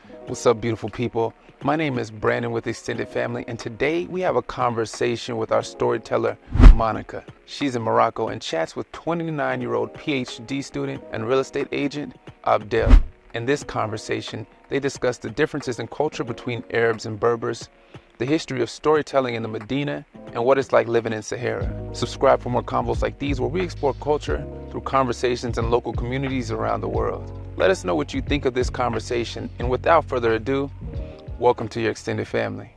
What's up, beautiful people? My name is Brandon with Extended Family, and today we have a conversation with our storyteller, Monika. She's in Morocco and chats with 29-year-old PhD student and real estate agent, Abdel. In this conversation, they discuss the differences in culture between Arabs and Berbers, the history of storytelling in the Medina, and what it's like living in Sahara. Subscribe for more convos like these where we explore culture through conversations in local communities around the world. Let us know what you think of this conversation, and without further ado, welcome to your extended family.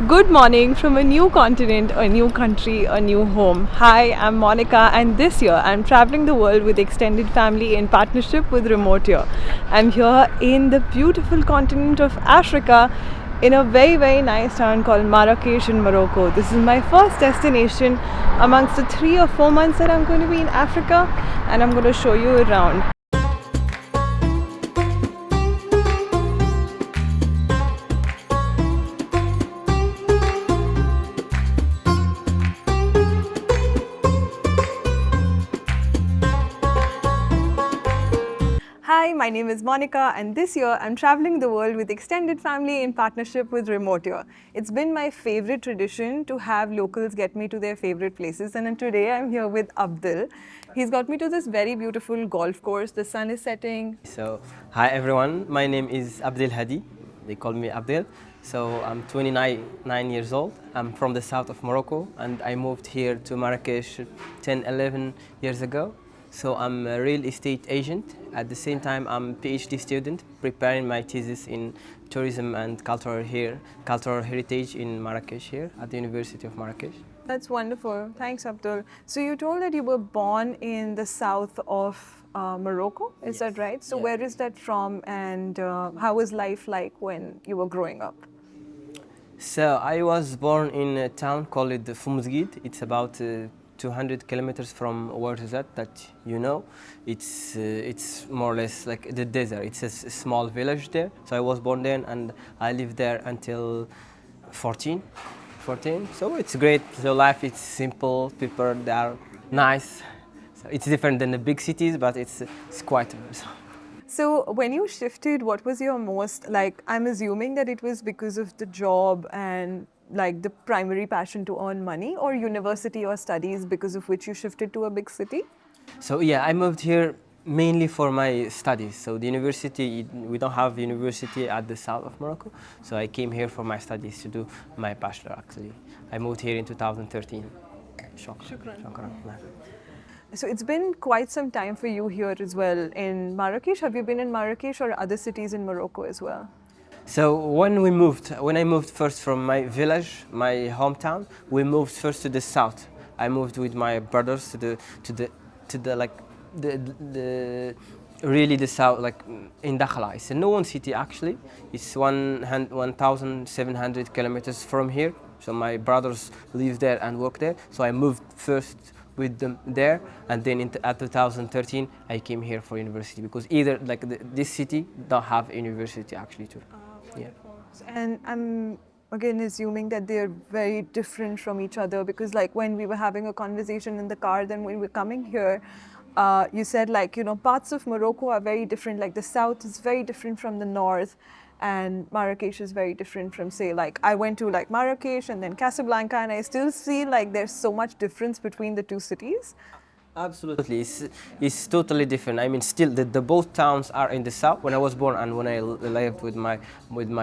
Good morning from a new continent, a new country, a new home. Hi, I'm Monika, and this year I'm traveling the world with extended family in partnership with Remote Year. I'm here in the beautiful continent of Africa in a very nice town called Marrakesh in Morocco. This is my first destination amongst the 3 or 4 months that I'm going to be in Africa, and I'm going to show you around. Hi, my name is Monika, and this year I'm traveling the world with extended family in partnership with Remote Year. It's been my favorite tradition to have locals get me to their favorite places, and then today I'm here with Abdel. He's got me to this very beautiful golf course. The sun is setting. So, hi everyone, my name is Abdel Hadi. They call me Abdel. So I'm 29 years old. I'm from the south of Morocco, and I moved here to Marrakesh 11 years ago. So I'm a real estate agent. At the same time, I'm a PhD student preparing my thesis in tourism and cultural heritage in Marrakesh here at the University of Marrakesh. That's wonderful. Thanks, Abdul. So you told that you were born in the south of Morocco, is that right? So where is that from, and how was life like when you were growing up? So I was born in a town called Fumzgid. It's about 200 kilometers from where is that you know. It's more or less like the desert. It's a small village there. So I was born there and I lived there until 14. So it's great. So life is simple. People they are nice. So it's different than the big cities, but it's quite. So when you shifted, what was your most, like, I'm assuming that it was because of the job and like the primary passion to earn money, or university or studies because of which you shifted to a big city? So yeah, I moved here mainly for my studies. So the university, we don't have university at the south of Morocco. So I came here for my studies to do my bachelor actually. I moved here in 2013. Shukran. So it's been quite some time for you here as well in Marrakesh. Have you been in Marrakesh or other cities in Morocco as well? So when I moved first from my village, my hometown, we moved first to the south. I moved with my brothers to the really the south, like in Dakhla. It's a known city actually. It's 1,700 kilometers from here. So my brothers live there and work there. So I moved first with them there, and then at 2013 I came here for university because either like this city don't have university actually too. Yeah. And I'm again assuming that they're very different from each other, because like when we were having a conversation in the car, then when we were coming here, you said like, you know, parts of Morocco are very different, like the south is very different from the north, and Marrakesh is very different from, say, like I went to like Marrakesh and then Casablanca, and I still see like there's so much difference between the two cities. Absolutely, it's totally different. I mean, still the both towns are in the south. When I was born and when I lived with my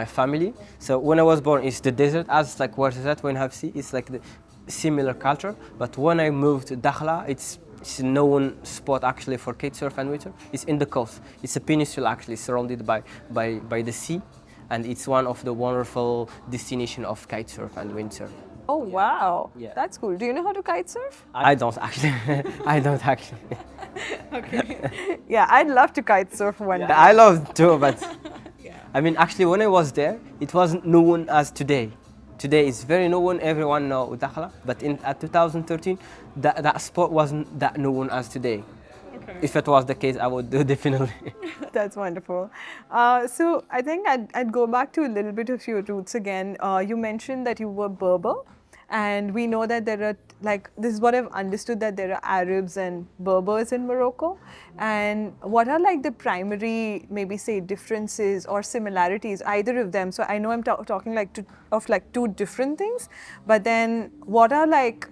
family. So when I was born, it's the desert. As like what is that? When I have sea, it's like the similar culture. But when I moved to Dakhla, it's a known spot actually for kitesurf and windsurf. It's in the coast. It's a peninsula actually surrounded by the sea, and it's one of the wonderful destination of kitesurf and windsurf. Oh wow, Yeah. That's cool. Do you know how to kite surf? I don't actually. I don't actually. Okay. Yeah, I'd love to kite surf one day. I love too, but I mean, actually, when I was there, it wasn't known as today. Today it's very known. Everyone know Dakhla, but at 2013, that sport wasn't that known as today. Okay. If it was the case, I would do definitely. That's wonderful. So I think I'd go back to a little bit of your roots again. You mentioned that you were Berber, And we know that there are, like, this is what I've understood, that there are Arabs and Berbers in Morocco. And what are like the primary, maybe say, differences or similarities, either of them? So I know I'm talking like of like two different things, but then what are like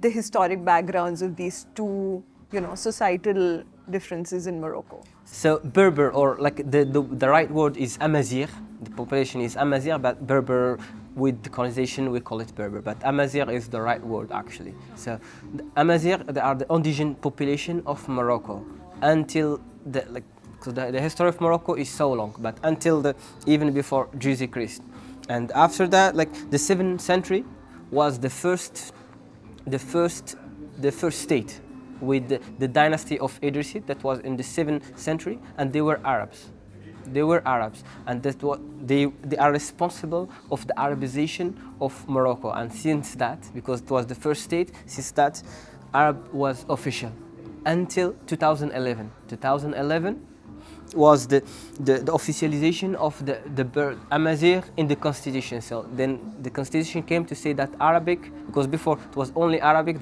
the historic backgrounds of these two, societal differences in Morocco? So Berber, or like the right word is Amazigh. The population is Amazigh, but Berber, with the colonization we call it Berber. But Amazigh is the right word actually. So the Amazigh, they are the indigenous population of Morocco until the history of Morocco is so long, but until even before Jesus Christ. And after that, like the 7th century was the first state with the dynasty of Idrisid that was in the 7th century, and they were Arabs. They were Arabs, and that's what they are responsible of the Arabization of Morocco. And since that, because it was the first state, since that, Arab was official until 2011. 2011 was the officialization of the Amazigh in the constitution. So then the constitution came to say that Arabic, because before it was only Arabic,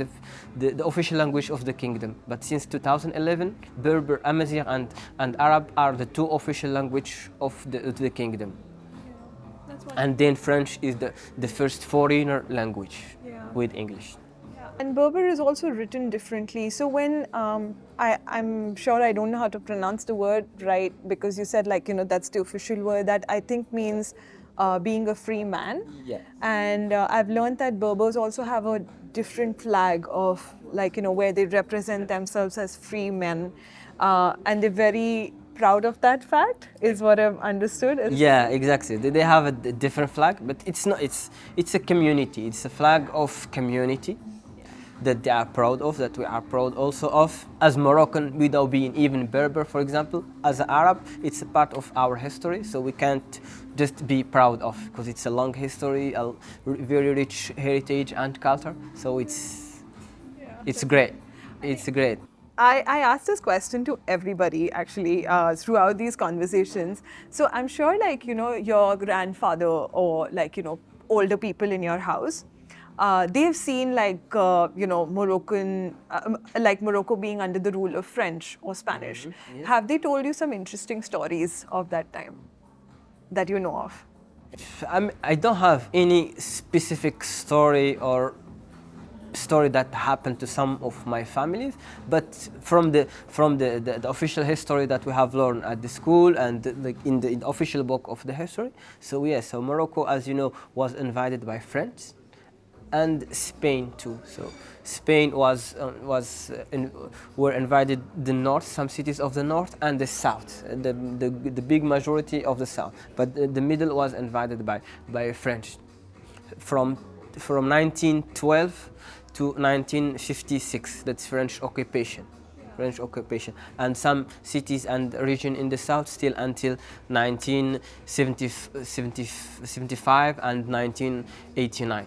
the official language of the kingdom. But since 2011, Berber, Amazigh, and Arab are the two official language of the kingdom. And then French is the first foreigner language with English. And Berber is also written differently. So when I'm sure I don't know how to pronounce the word right, because you said that's the official word that I think means being a free man. Yeah. And I've learned that Berbers also have a different flag of where they represent themselves as free men, and they're very proud of that fact, is what I've understood. Yeah, exactly. They have a different flag, but it's not. It's a community. It's a flag of community that they are proud of, that we are proud also of. As Moroccan, without being even Berber, for example, as an Arab, it's a part of our history, so we can't just be proud of, because it's a long history, a very rich heritage and culture. So it's great. It's great. I asked this question to everybody actually throughout these conversations. So I'm sure your grandfather or older people in your house, they've seen Moroccan, Morocco being under the rule of French or Spanish. Mm-hmm. Yeah. Have they told you some interesting stories of that time that you know of? I don't have any specific story that happened to some of my families, but from the official history that we have learned at the school and in the official book of the history. So yes, so Morocco, as you know, was invaded by French and Spain too. So Spain were invaded the north, some cities of the north, and the south, the big majority of the south. But the middle was invaded by French from 1912 to 1956. That's French occupation. French occupation, and some cities and region in the south still until 1975 and 1989.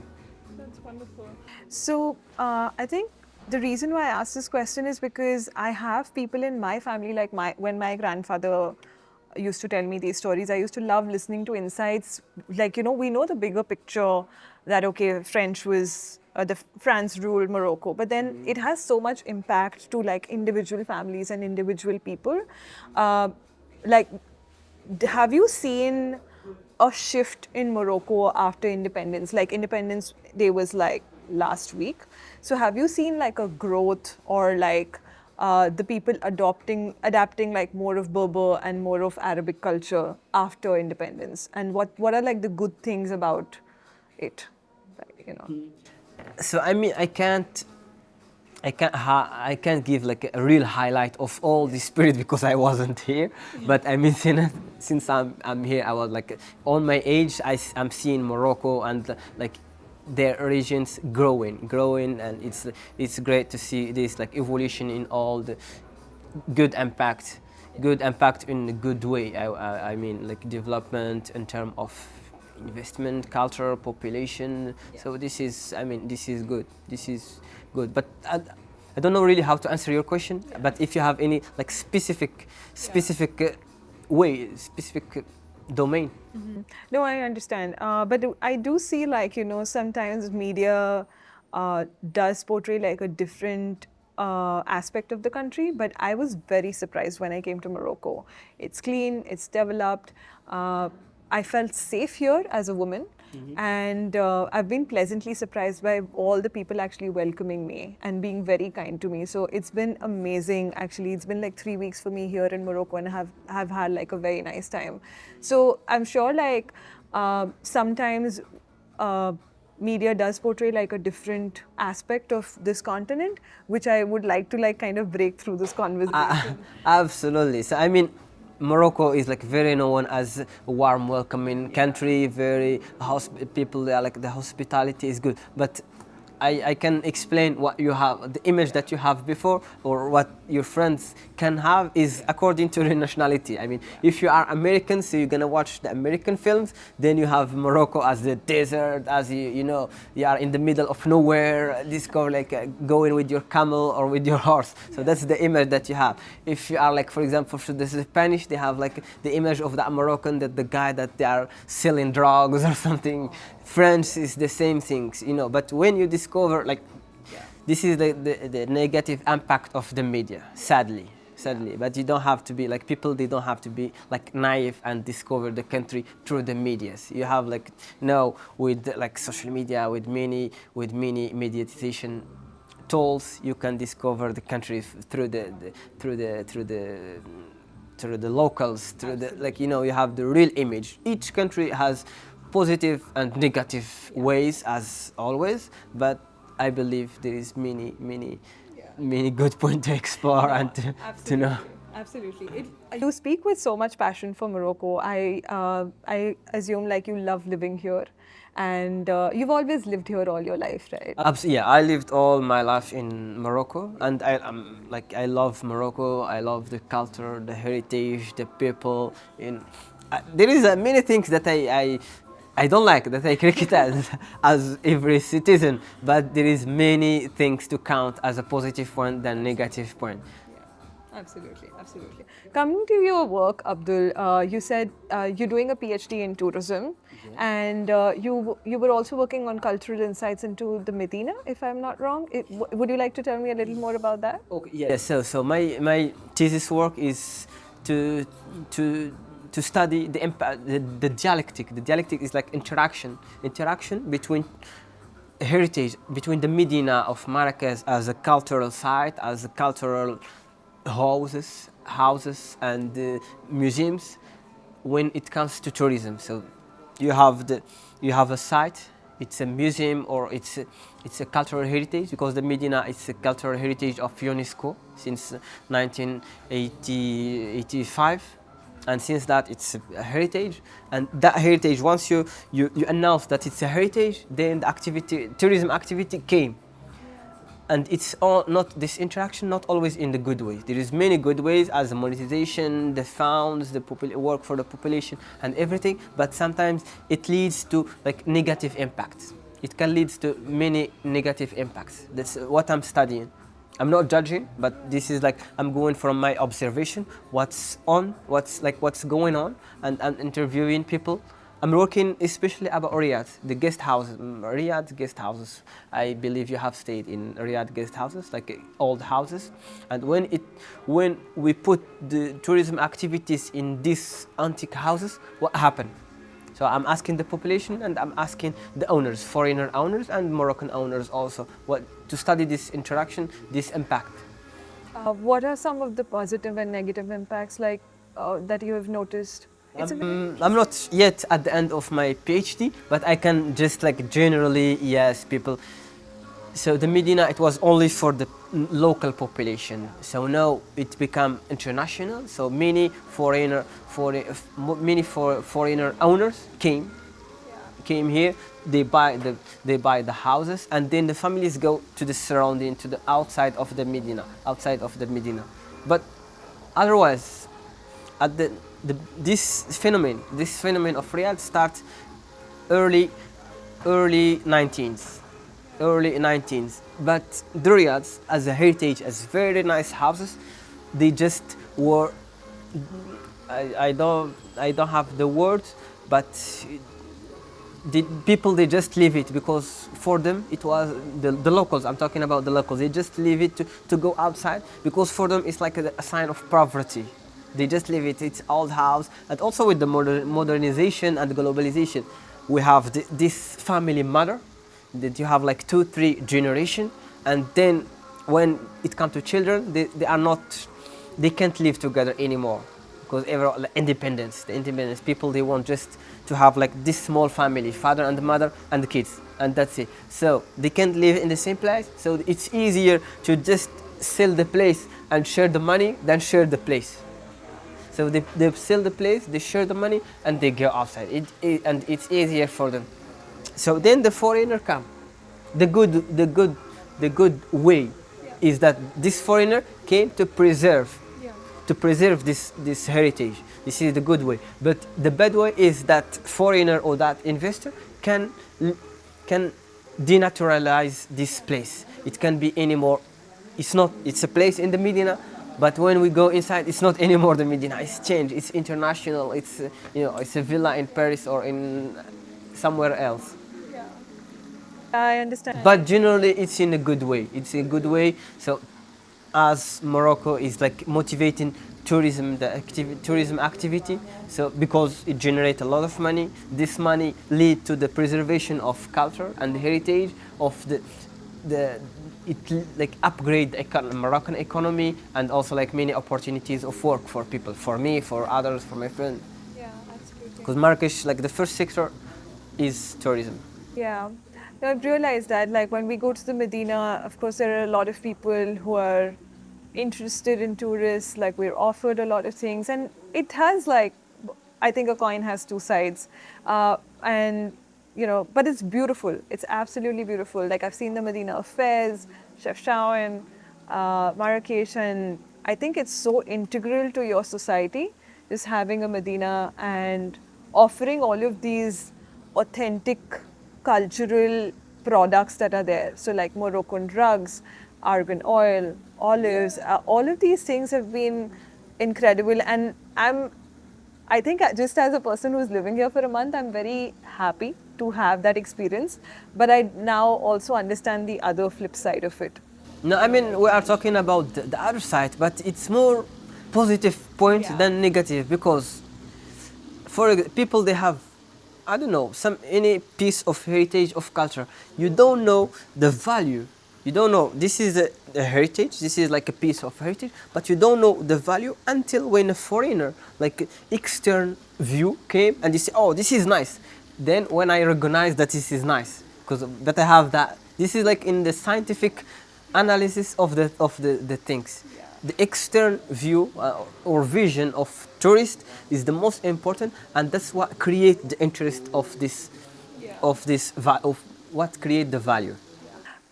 That's wonderful. So I think the reason why I asked this question is because I have people in my family, when my grandfather used to tell me these stories, I used to love listening to insights. We know the bigger picture that, okay, France ruled Morocco, but then it has so much impact to individual families and individual people. Have you seen a shift in Morocco after independence? Independence Day was last week. So have you seen a growth or the people adapting more of Berber and more of Arabic culture after independence? And what are the good things about it? So I mean, I can't give a real highlight of all this period because I wasn't here. But I mean, since I'm here, I was on my age, I'm seeing Morocco and their regions growing, and it's great to see this evolution in all the good impact in a good way. I mean, development in terms of investment, culture, population. Yeah. So this is good. This is good. But I don't know really how to answer your question. Yeah. But if you have any specific domain. No, I understand. But I do see, like, sometimes media does portray like a different aspect of the country. But I was very surprised when I came to Morocco. It's clean, it's developed. I felt safe here as a woman. And I've been pleasantly surprised by all the people actually welcoming me and being very kind to me. So it's been amazing. Actually, it's been like 3 weeks for me here in Morocco, and have had like a very nice time. So I'm sure like sometimes media does portray like a different aspect of this continent, which I would like to like kind of break through this conversation. Absolutely. So I mean, Morocco is like very known as a warm, welcoming country. Very people, they are like, the hospitality is good. But I can explain what you have, the image that you have before, or what your friends can have is according to your nationality. I mean, if you are American, so you're gonna watch the American films, then you have Morocco as the desert, as you know, you are in the middle of nowhere, discover like going with your camel or with your horse. So that's the image that you have. If you are like, for example, for the Spanish, they have like the image of the Moroccan, that the guy that they are selling drugs or something. French is the same things, you know. But when you discover, like, this is the negative impact of the media, sadly. But you don't have to be like people. They don't have to be like naive and discover the country through the medias. You have like now with like social media, with many mediatization tools, you can discover the country through the locals, through the, like, you know, you have the real image. Each country has positive and negative ways, as always, but I believe there is many good points to explore and to know. Absolutely. You speak with so much passion for Morocco. I assume like you love living here, and you've always lived here all your life, right? Yeah, I lived all my life in Morocco, and I love Morocco. I love the culture, the heritage, the people. There is many things that I don't like, that I criticize as every citizen, but there is many things to count as a positive point than negative point. Absolutely. Coming to your work, Abdul, you said you're doing a PhD in tourism, and you were also working on cultural insights into the Medina, if I'm not wrong. Would you like to tell me a little more about that? Okay, yes. So my thesis work is to study the impact, the dialectic. The dialectic is like interaction between heritage, between the Medina of Marrakesh as a cultural site, as a cultural houses and museums, when it comes to tourism. So you have a site, it's a museum, or it's a cultural heritage, because the Medina is a cultural heritage of UNESCO since 1985. And since that, it's a heritage, and that heritage, once you announce that it's a heritage, then the tourism activity came. And it's all not this interaction, not always in the good ways. There is many good ways, as the monetization, the funds, the work for the population, and everything. But sometimes it leads to like negative impacts. It can lead to many negative impacts. That's what I'm studying. I'm not judging, but this is like I'm going from my observation, what's going on, and I'm interviewing people. I'm working especially about Riyadh, the guest houses, Riyadh guest houses. I believe you have stayed in Riyadh guest houses, like old houses. And when we put the tourism activities in these antique houses, what happened? So I'm asking the population, and I'm asking the owners, foreigner owners and Moroccan owners also, to study this interaction, this impact. What are some of the positive and negative impacts like that you have noticed? I'm not yet at the end of my PhD, but I can just like generally, yes, people. So the Medina, it was only for the local population. So now it become international. So many foreigner owners came here. They buy the houses, and then the families go to the surrounding, to the outside of the Medina. But otherwise, this phenomenon of Riyadh starts early 19th. But the Riyadh, as a heritage, as very nice houses, they just were, I don't I don't have the words, but the people, they just leave it because for them it was the locals. I'm talking about the locals. They just leave it to go outside because for them it's like a sign of poverty. They just leave it. It's old house, and also with the modernization and the globalization, we have this family mother that you have like 2-3 generation, and then when it comes to children, they can't live together anymore because the independence people, they want just to have like this small family, father and mother and the kids, and that's it. So they can't live in the same place, so it's easier to just sell the place and share the money than share the place. So they sell the place, they share the money, and they go outside. And it's easier for them. So then the foreigner come. The good way is that this foreigner came to preserve this heritage. This is the good way. But the bad way is that foreigner or that investor can denaturalize this place. It can't be anymore. It's a place in the Medina, but when we go inside, it's not anymore the Medina. It's changed. It's international. It's it's a villa in Paris or in somewhere else. I understand. But generally, it's in a good way. It's a good way. So, as Morocco is like motivating tourism, tourism activity. So because it generates a lot of money, this money lead to the preservation of culture and heritage of it like upgrade the Moroccan economy, and also like many opportunities of work for people, for me, for others, for my friends. Yeah, absolutely. Because Marrakesh, like the first sector is tourism. Yeah. Now, I've realized that like when we go to the Medina, of course, there are a lot of people who are interested in tourists, like we're offered a lot of things, and it has like, I think a coin has two sides, and but it's beautiful. It's absolutely beautiful. Like I've seen the Medina of Fez, Chefchaouen, Marrakesh, and I think it's so integral to your society, just having a Medina and offering all of these authentic cultural products that are there. So like Moroccan rugs, argan oil, olives, all of these things have been incredible, and I think just as a person who's living here for a month, I'm very happy to have that experience, but I now also understand the other flip side of it. No, I mean, we are talking about the other side, but it's more positive point than negative, because for people, they have, I don't know, any piece of heritage, of culture. You don't know the value. You don't know, this is a heritage, this is like a piece of heritage, but you don't know the value until when a foreigner, like extern view came and they say, oh, this is nice. Then when I recognize that this is nice, because that I have that, this is like in the scientific analysis of the things. Yeah. The extern view or vision of tourist is the most important, and that's what creates the interest of this, of what create the value.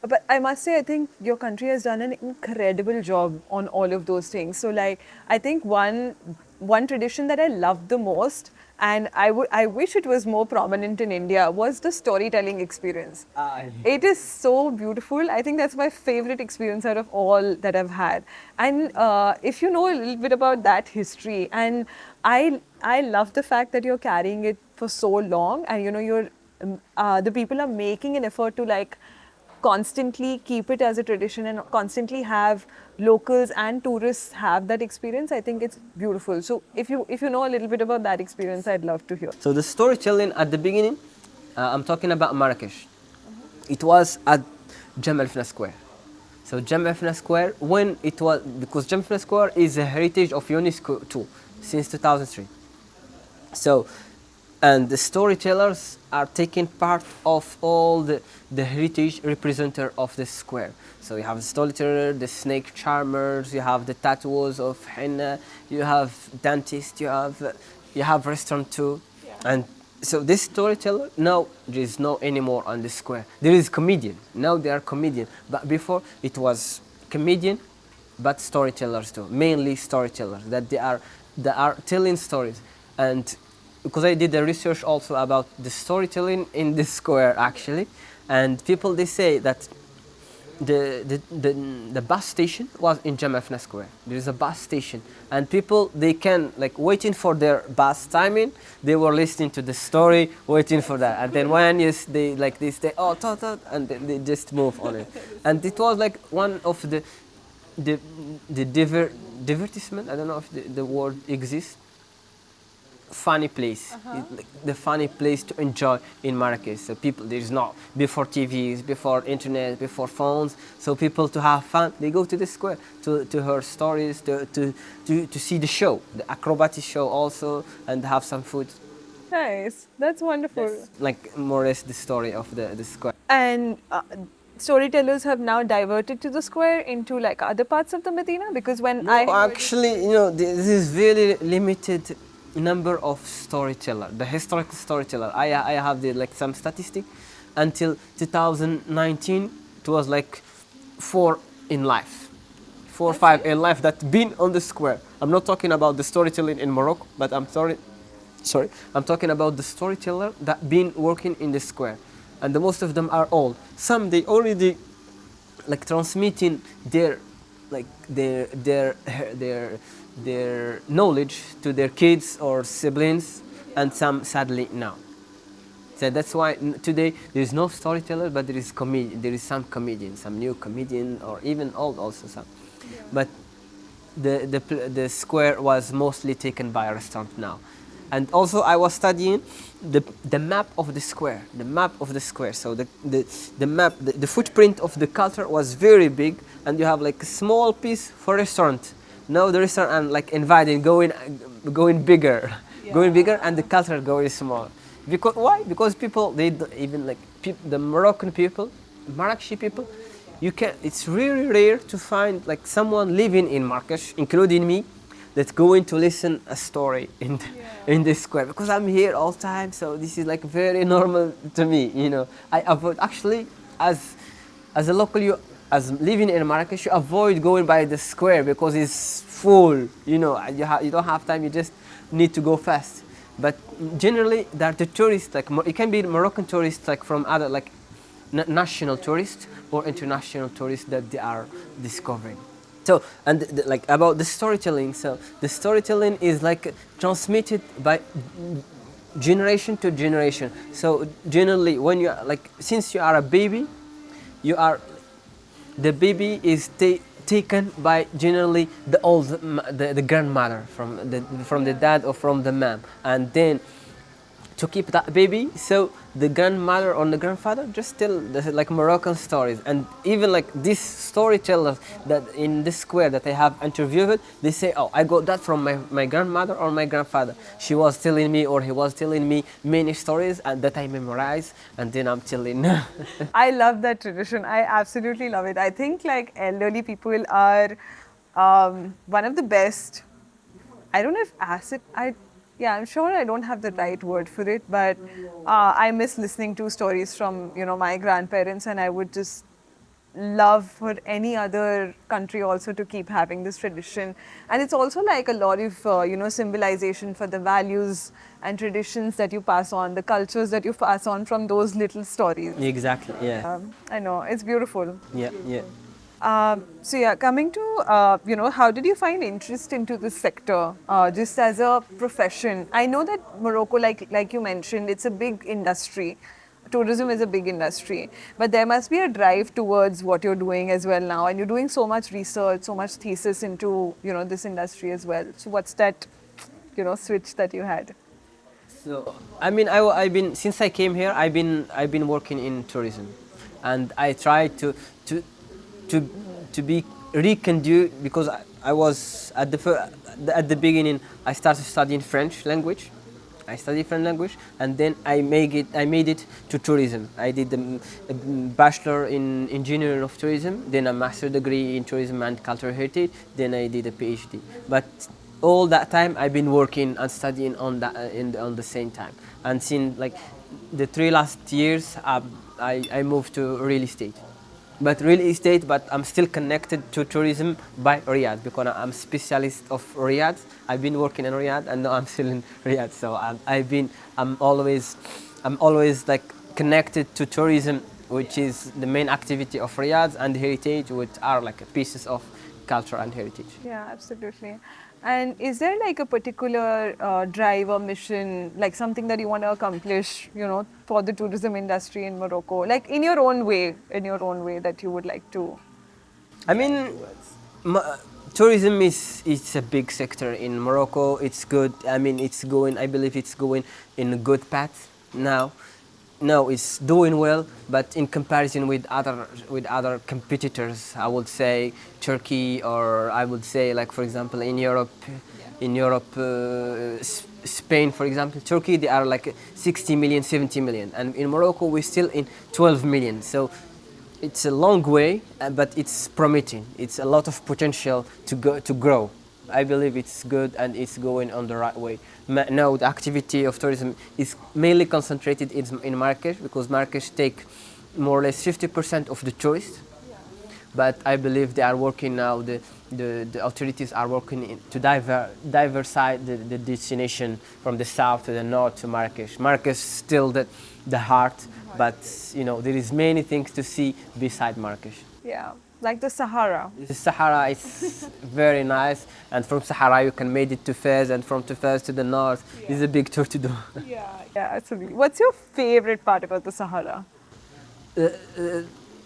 But I must say, I think your country has done an incredible job on all of those things. So like, I think one tradition that I loved the most, and I wish it was more prominent in India, was the storytelling experience. It is so beautiful. I think that's my favorite experience out of all that I've had. And if you know a little bit about that history, and I love the fact that you're carrying it for so long, and you're the people are making an effort to like constantly keep it as a tradition and constantly have locals and tourists have that experience. I think it's beautiful. So if you know a little bit about that experience, I'd love to hear. So the storytelling at the beginning, I'm talking about Marrakesh. It was at Jemaa el-Fna Square. So Jemaa el-Fna Square, when it was, because Jemaa el-Fna Square is a heritage of UNESCO too, since 2003. So, and the storytellers are taking part of all the heritage representer of the square. So you have the storyteller, the snake charmers, you have the tattooers of henna, you have dentists, you have restaurant too. Yeah. And so this storyteller, now there is no anymore on the square. There is comedian, now they are comedian. But before it was comedian, but storytellers too, mainly storytellers, that they are telling stories. And because I did the research also about the storytelling in the square actually, and people, they say that the bus station was in Jamafna Square. There is a bus station, and people, they can, like, waiting for their bus timing. They were listening to the story, waiting for that, and then when they stay, oh, and then they just move on it. And it was like one of the divertisement. I don't know if the word exists. Funny place, like the funny place to enjoy in Marrakesh. So people, there's not before TVs, before internet, before phones. So people, to have fun, they go to the square to hear stories, to see the show, the acrobatic show also, and have some food. Nice. That's wonderful. Like more or less the story of the square. And storytellers have now diverted to the square into like other parts of the Medina, because when Actually, this is very limited number of storyteller, the historical storyteller. I have some statistic. Until 2019, it was like 4 or 5 in life that been on the square. I'm not talking about the storytelling in Morocco, but I'm talking about the storyteller that been working in the square, and the most of them are old. Some, they already like transmitting their knowledge to their kids or siblings, and some sadly now. So that's why today there is no storyteller, but there is there is some comedian, some new comedian, or even old also some. Yeah. But the square was mostly taken by a restaurant now. And also I was studying the map of the square, So the map, the footprint of the culture was very big, and you have like a small piece for restaurant. Now the restaurant and like inviting, going bigger, and the culture going small. Because why? Because people, they even like the Moroccan people, Marrakeshi people, it's really rare to find like someone living in Marrakesh, including me, that's going to listen a story in this square, because I'm here all the time. So this is like very normal to me. I avoid, actually, as a local, as living in Marrakesh, you avoid going by the square because it's full. You don't have time. You just need to go fast. But generally, there are the tourists. Like it can be Moroccan tourists, like from other like national tourists or international tourists that they are discovering. So, and like about the storytelling. So the storytelling is like transmitted by generation to generation. So generally, when you are like, since you are a baby, the baby is taken by generally the grandmother from the dad or from the mom, and then to keep that baby, so the grandmother or the grandfather just tell like Moroccan stories. And even like these storytellers that in this square that I have interviewed, they say, oh, I got that from my grandmother or my grandfather. She was telling me, or he was telling me many stories, and that I memorize, and then I'm telling. I love that tradition. I absolutely love it. I think like elderly people are one of the best. I don't know if I'm sure I don't have the right word for it, but I miss listening to stories from my grandparents, and I would just love for any other country also to keep having this tradition. And it's also like a lot of symbolization for the values and traditions that you pass on, the cultures that you pass on from those little stories. Exactly. Yeah. I know, it's beautiful. Yeah. So yeah, coming to how did you find interest into this sector, just as a profession? I know that Morocco, like you mentioned, it's a big industry. Tourism is a big industry, but there must be a drive towards what you're doing as well now, and you're doing so much research, so much thesis into this industry as well. So what's that switch that you had? So I mean, I've been, since I came here, I've been working in tourism, and I tried to be reconducive, because I was at the beginning. I started studying French language. I studied French language, and then I made it to tourism. I did a bachelor in engineering of tourism, then a master degree in tourism and cultural heritage. Then I did a PhD. But all that time I've been working and studying on that on the same time. And since like the 3 last years, I moved to real estate. But I'm still connected to tourism by Riyadh, because I'm specialist of Riyadh. I've been working in Riyadh, and now I'm still in Riyadh. So I'm always like connected to tourism which is the main activity of Riyadh, and heritage, which are like pieces of culture and heritage. Yeah, absolutely. And is there like a particular drive or mission, like something that you want to accomplish, for the tourism industry in Morocco, like in your own way that you would like to? I mean, tourism is a big sector in Morocco. It's good. I mean, it's going. I believe it's going in a good path now. No, it's doing well, but in comparison with other competitors, I would say Turkey, or I would say, like, for example, in Europe, Spain, for example, Turkey, they are like 60 million, 70 million, and in Morocco we're still in 12 million. So it's a long way, but it's promising. It's a lot of potential to grow. I believe it's good and it's going on the right way. Now the activity of tourism is mainly concentrated in Marrakesh, because Marrakesh take more or less 50% of the tourists. But I believe they are working now. The authorities are working to diversify the destination from the south to the north to Marrakesh. Marrakesh is still the heart, but there is many things to see beside Marrakesh. Yeah, like the Sahara. The Sahara is very nice, and from Sahara you can make it to Fez, and from Fez to the north is a big tour to do. Yeah, absolutely. What's your favorite part about the Sahara?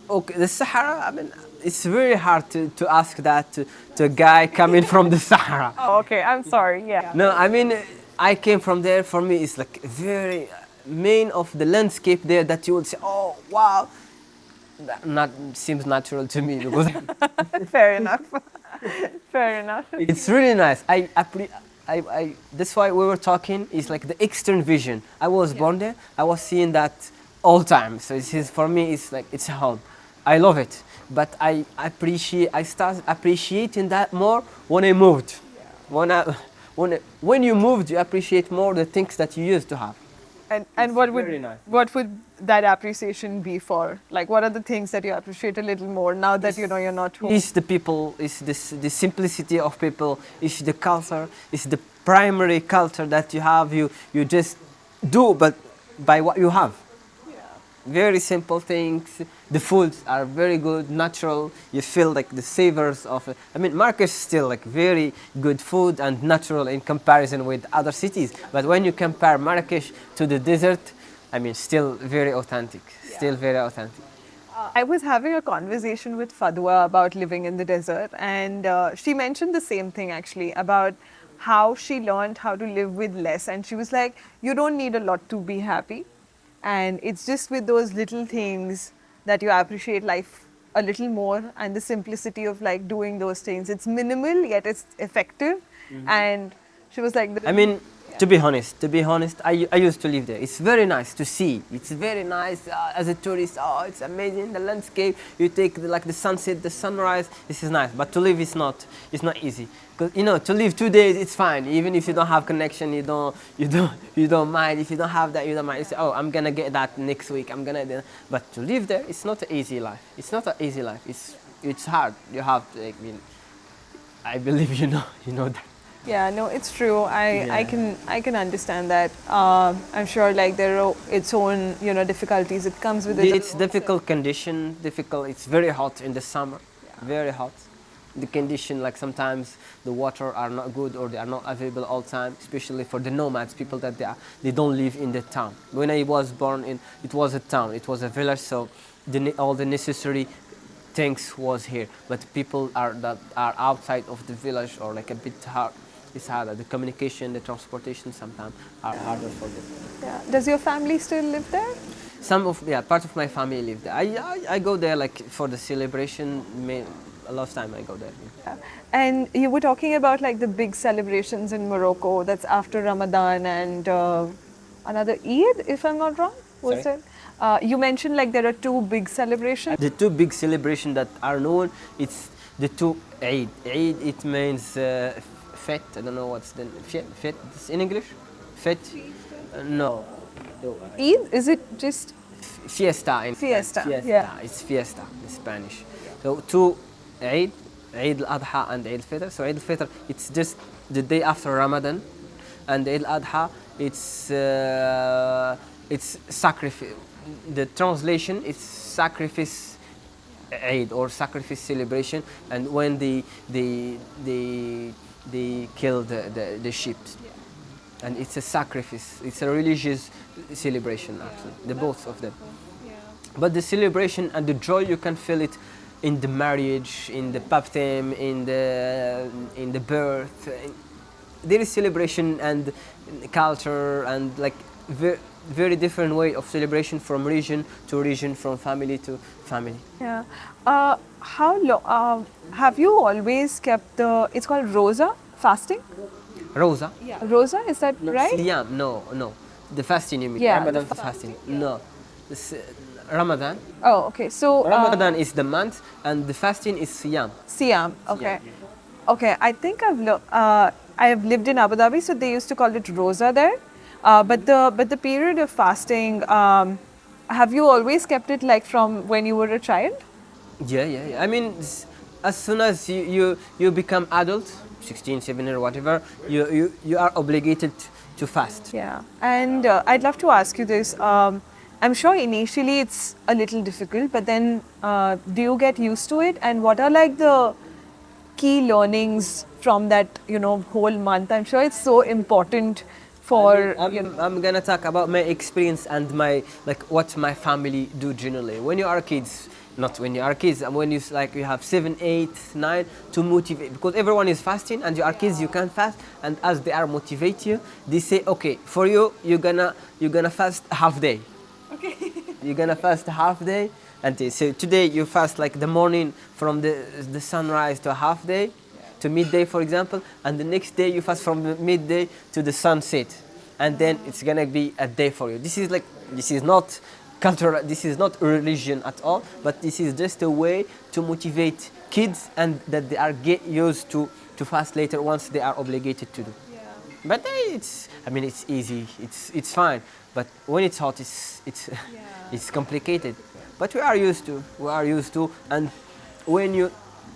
Okay, the Sahara, I mean, it's very hard to ask that to a guy coming from the Sahara. Oh, okay, I'm sorry, yeah. No, I mean, I came from there. For me, it's like very main of the landscape there that you would say, oh, wow. That seems natural to me, because Fair enough. Fair enough. it's really nice. That's why we were talking. It's like the external vision. I was born there. I was seeing that all time. So for me, it's like it's a home. I love it. But I started appreciating that more when I moved. When you moved, you appreciate more the things that you used to have. And what would that appreciation be for? Like, what are the things that you appreciate a little more now that you're not home? It's the people, it's the simplicity of people, it's the culture, it's the primary culture that you have. You just do, but by what you have. Very simple things. The foods are very good, natural. You feel like the savors of it. I mean, Marrakesh is still like very good food and natural in comparison with other cities. But when you compare Marrakesh to the desert, I mean, still very authentic. Still very authentic. I was having a conversation with Fadwa about living in the desert, and she mentioned the same thing actually about how she learned how to live with less. And she was like, you don't need a lot to be happy. And it's just with those little things that you appreciate life a little more, and the simplicity of like doing those things. It's minimal, yet it's effective. Mm-hmm. And she was like, to be honest, I used to live there. It's very nice to see. It's very nice as a tourist. Oh, it's amazing, the landscape. You take the sunset, the sunrise. This is nice. But to live is not easy. Because to live 2 days, it's fine. Even if you don't have connection, you don't mind. If you don't have that, you don't mind. You say, oh, I'm gonna get that next week. But to live there, it's not an easy life. It's not an easy life. It's hard. You have to. I believe you know that. Yeah, no, it's true. I can understand that. I'm sure like there are its own difficulties. It comes with it. It's difficult condition. It's very hot in the summer. Yeah. Very hot. The condition, like sometimes the water are not good, or they are not available all time, especially for the nomads, people that they don't live in the town. When I was born it was a town, it was a village, so all the necessary things was here. But people that are outside of the village, or like a bit hard, it's harder. The communication, the transportation sometimes are harder for them. Yeah. Does your family still live there? Part of my family live there. I go there like for the celebration. A lot of time I go there. Yeah. And you were talking about like the big celebrations in Morocco. That's after Ramadan and another Eid, if I'm not wrong. Was it? You mentioned like there are two big celebrations. The two big celebrations that are known, it's the two Eid. Eid, it means fete. I don't know what's the fete in English. Fete? No. Eid? Is it just fiesta? Fiesta. Yeah. It's fiesta in Spanish. So two Eid al-Adha and Eid al-Fitr. So Eid al-Fitr, it's just the day after Ramadan, and Eid al-Adha, it's sacrifice. the translation is sacrifice Eid or sacrifice celebration, and when they kill the sheep, and it's a sacrifice. It's a religious celebration actually, the both of them. But the celebration and the joy, you can feel it in the marriage, in the baptism, in the birth. There is celebration and culture and like very different way of celebration from region to region, from family to family. Yeah. How long have you always kept the? It's called Rosa fasting. Rosa? Yeah. Rosa, is that right? Siyam, no. The fasting you mean? Yeah, Ramadan the fasting. No. Ramadan. Oh, okay. So Ramadan is the month, and the fasting is Siyam. Siam. Okay. Yeah. Okay. I think I have lived in Abu Dhabi, so they used to call it Rosa there. But the period of fasting, have you always kept it like from when you were a child? Yeah. I mean, as soon as you become adult, 16, 17 or whatever, you are obligated to fast. Yeah. And I'd love to ask you this. I'm sure initially it's a little difficult, but then do you get used to it? And what are like the key learnings from that, whole month? I'm sure it's so important for. I'm gonna talk about my experience and what my family do generally. When you are kids, not when you are kids, and when you have 7, 8, 9 to motivate, because everyone is fasting and you are kids, you can fast, and as they are motivate you, they say, okay, for you, you're gonna fast half day. Okay. You're gonna fast half day, and so today you fast like the morning from the sunrise to half day, to midday, for example, and the next day you fast from the midday to the sunset, and then it's gonna be a day for you. This is not cultural, this is not religion at all, but this is just a way to motivate kids, and that they are get used to fast later once they are obligated to do. Yeah. But it's easy, it's fine. But when it's hot, it's complicated. But we are used to, and when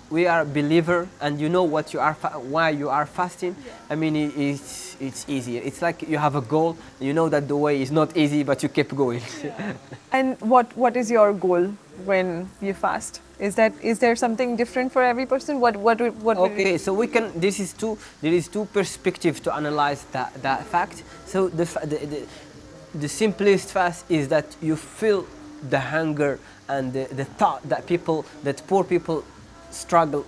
we are a believer and you know what you are, why you are fasting. Yeah. I mean, it's easier. It's like you have a goal. You know that the way is not easy, but you keep going. Yeah. And what is your goal when you fast? Is there something different for every person? What? Okay, so there is two perspectives to analyze that fact. So the simplest fast is that you feel the hunger and the thought that poor people struggle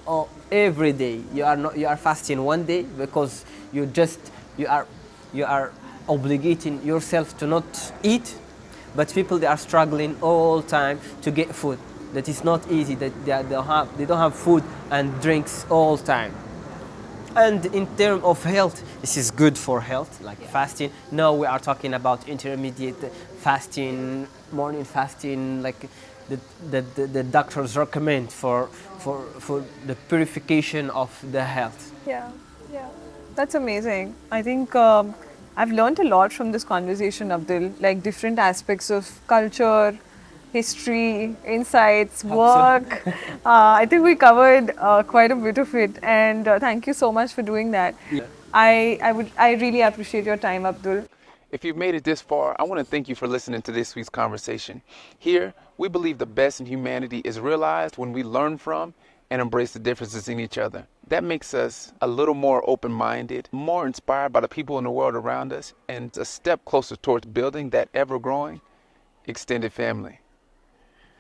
every day. You are fasting one day because you are obligating yourself to not eat, but people, they are struggling all time to get food. That is not easy. That they don't have food and drinks all time. And in terms of health, this is good for health, like fasting. Now we are talking about intermediate fasting, morning fasting, like the doctors recommend for the purification of the health. Yeah. That's amazing. I think I've learned a lot from this conversation, Abdel, like different aspects of culture, history, insights, work. I think we covered quite a bit of it, and thank you so much for doing that. Yeah. I really appreciate your time, Abdul. If you've made it this far, I want to thank you for listening to this week's conversation. Here, we believe the best in humanity is realized when we learn from and embrace the differences in each other. That makes us a little more open-minded, more inspired by the people in the world around us, and a step closer towards building that ever-growing extended family.